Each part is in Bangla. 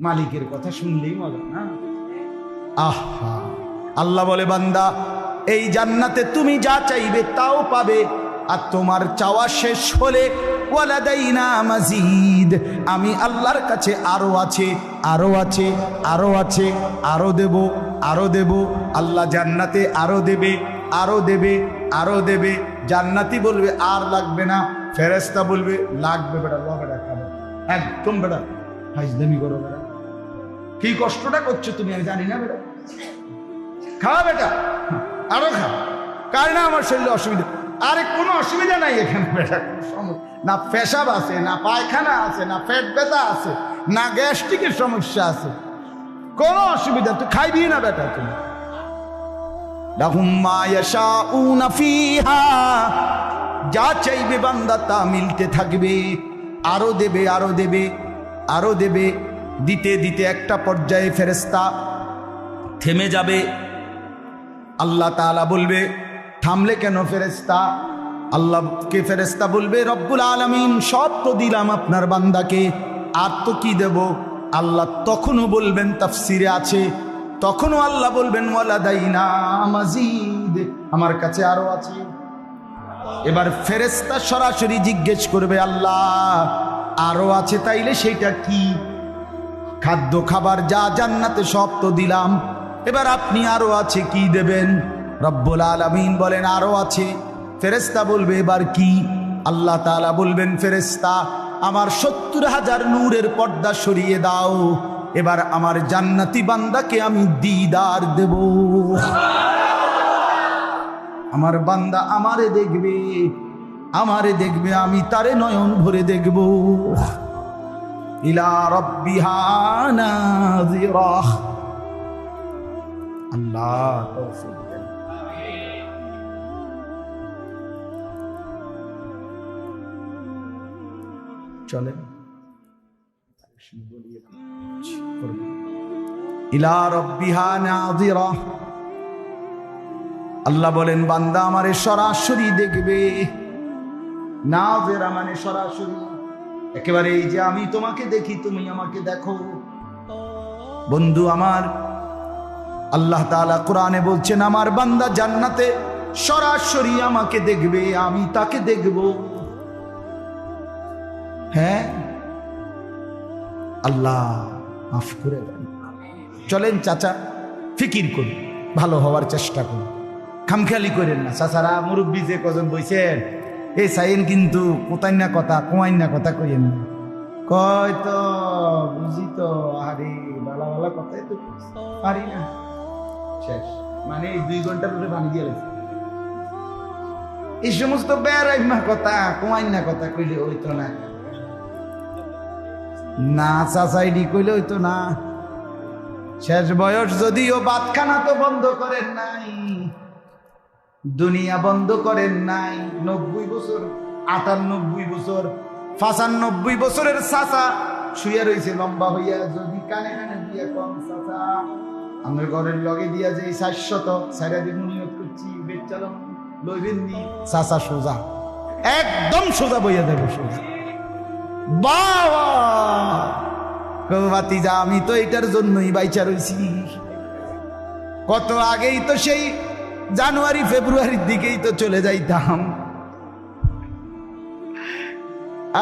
মালিকের কথা শুনলেই মজা না? আহা, আল্লাহ বলে বান্দা এই জান্নাতে তুমি যা চাইবে তাও পাবে, আর তোমার চাওয়া শেষ হলে ওয়ালাদাইনা মাজিদ, আমি আল্লাহর কাছে আরো আছে, আরো আছে, আরো আছে, আরো দেব, আরো দেব। আল্লাহ জান্নাতে আরো দেবে, আরো দেবে, আরো দেবে। জান্নাতি বলবে আর লাগবে না, ফেরেশতা বলবে লাগবে। বেটা ল বেটা খাবে, একদম বেটা হাইজদামি করো বেটা, কি কষ্টটা করছো তুমি আমি জানি না বেটা, খা বেটা আরো খা, কার না আমার শরীরে অসুবিধা। আরে কোনো অসুবিধা নাই এখানে বেটা, না পেশাব আছে, না পায়খানা আছে, না পেট ব্যথা আছে, না গ্যাস্ট্রিকের সমস্যা আছে, কোনো অসুবিধা, তুই খাইবি না বেটা তুমি। লাহুম মা ইয়াশাউনা ফিহা, যা চাইবে বান্দা তা মিলতে থাকবে, আরো দেবে, আরো দেবে, আরো দেবে। দিতে দিতে একটা পর্যায়ে ফেরেশতা থেমে যাবে। আল্লাহ তাআলা বলবে থামলে কেন ফেরেশতা? আল্লাহকে ফেরেশতা বলবে রব্বুল আলামিন সব তো দিলাম আপনার বান্দাকে, আর তো কি দেব? আল্লাহ তখনও বলবেন, তাফসিরে আছে, তখনও আল্লাহ বলবেন ওয়ালাদাইনা মাজিদ, আমার কাছে আরো আছে। এবার ফেরেশতা সরাসরি জিজ্ঞেস করবে আল্লাহ আরো আছে তাইলে সেটা কি? খাদ্য খাবার যা জান্নাতে সব তো দিলাম, এবার আপনি আরো আছে কি দেবেন? রব্বুল আলামিন বলেন আরো আছে। ফেরেশতা বলবে এবার কি? আল্লাহ তাআলা বলবেন ফেরেশতা আমার ৭০,০০০ নূরের পর্দা সরিয়ে দাও, এবার আমার জান্নাতি বান্দাকে আমি দিদার দেব। আমার বান্দা আমারে দেখবে, আমারে দেখবে, আমি তারে নয়ন ভরে দেখব। ইলা রাব্বিহা নাযিরা। আল্লাহ তৌফিক দেন। চলেন ইলা রাব্বিহা নাযিরা। আল্লাহ বলেন বান্দা আমারে সরাসরি দেখবে। নাযিরা মানে সরাসরি, একেবারে এই যে আমি তোমাকে দেখি তুমি আমাকে দেখো। বন্ধু আমার, আল্লাহ তাআলা কোরআনে বলছেন আমার বান্দা জান্নাতে সরাসরি আমাকে দেখবে, আমি তাকে দেখব। হ্যাঁ, আল্লাহ মাফ করে দেন। চলেন চাচা ফিকির করি, ভালো হওয়ার চেষ্টা করি, খামখেয়ালি করেন না। চাচারা মুরব্বী যে কজন বইছেন এই সাইন কিন্তু কোথায় না কথা কোয়াই না কথা কইেন না, কয় তো বুঝি তো, আরে ভালো ভালো কথাই তো পারি না, শেষ মানে এই 2 ঘন্টার উপরে পানি দিয়ে গেছে। এই সমস্ত বেড়াইমা কথা কোয়াই না কথা কইলে হইতো না, না চাচাইডি কইলে হইতো না। শেষ বয়স যদিও বাতখানা তো বন্ধ করেন নাই, দুনিয়া বন্ধ করেন নাই। 90 বছর 98 বছর 95 বছরের চাচা শুয়ে রয়েছে লম্বা হইয়া, যদি কানে কানে দিয়া কম চাচা আমার ঘরের লগে দিয়া যে 400 সাইরা দিয়ে নিয়োগ করছি বেচ চালাম লইবেন নি, চাচা সোজা একদম সোজা বইয়া দেবে সোজা। বাবা বাতিজা আমি তো এটার জন্যই বাইচা রইছি, কত আগেই তো সেই জানুয়ারি ফেব্রুয়ারির দিকেই তো চলে যাইতাম।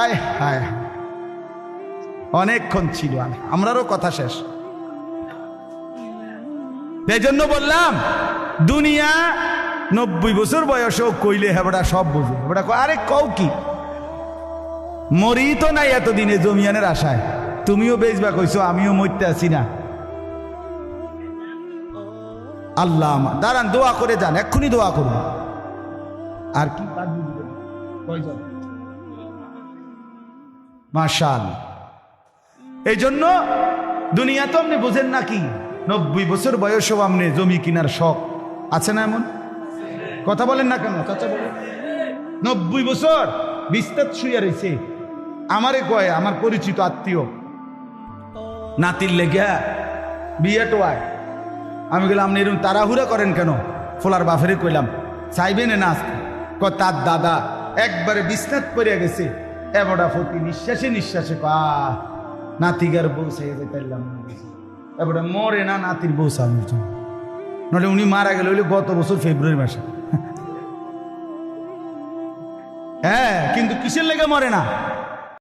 আয় হায় অনেকক্ষণ ছিল, আমরারও কথা শেষ। এই জন্য বললাম দুনিয়া 90 বছর বয়সেও কইলে হেবড়া সব বুঝে। হেবড়া আরে কও কি, মরি তো নাই এতদিনে জমিয়ানের আশায়, তুমিও বেচবা কইছো আমিও মরতে আছি না। আল্লাহ দাঁড়ান দোয়া করে যান, এক্ষুনি দোয়া করুন। আর কি মাশাআল্লাহ। এই জন্য দুনিয়া তো আপনি বোঝেন নাকি, 90 বছর বয়সেও আপনি জমি কিনার শখ আছে না? এমন কথা বলেন না কেন চাচা? বলেন 90 বছর বিস্তার শুয়ে রয়েছে। আমারে কয় আমার পরিচিত আত্মীয় নাতির লেগে বিয়ে টোয়ায়, আমি বললাম আপনি এরকম তাড়াহুড়া করেন কেন? ফোলার বাফেরে কইলাম চাইবেন না আসতে, তার দাদা একবারে বিছনাত পড়ে গেছে, এবড়া ফতি নিঃশ্বাসে নিঃশ্বাসে নাতিগার বউ চাইতে পারলাম না, তারপরে মরে না নাতির বউ চাওয়ানোর জন্য। নইলে উনি মারা গেল হইলে গত বছর ফেব্রুয়ারি মাসে। হ্যাঁ, কিন্তু কিসের লেগে মরে না?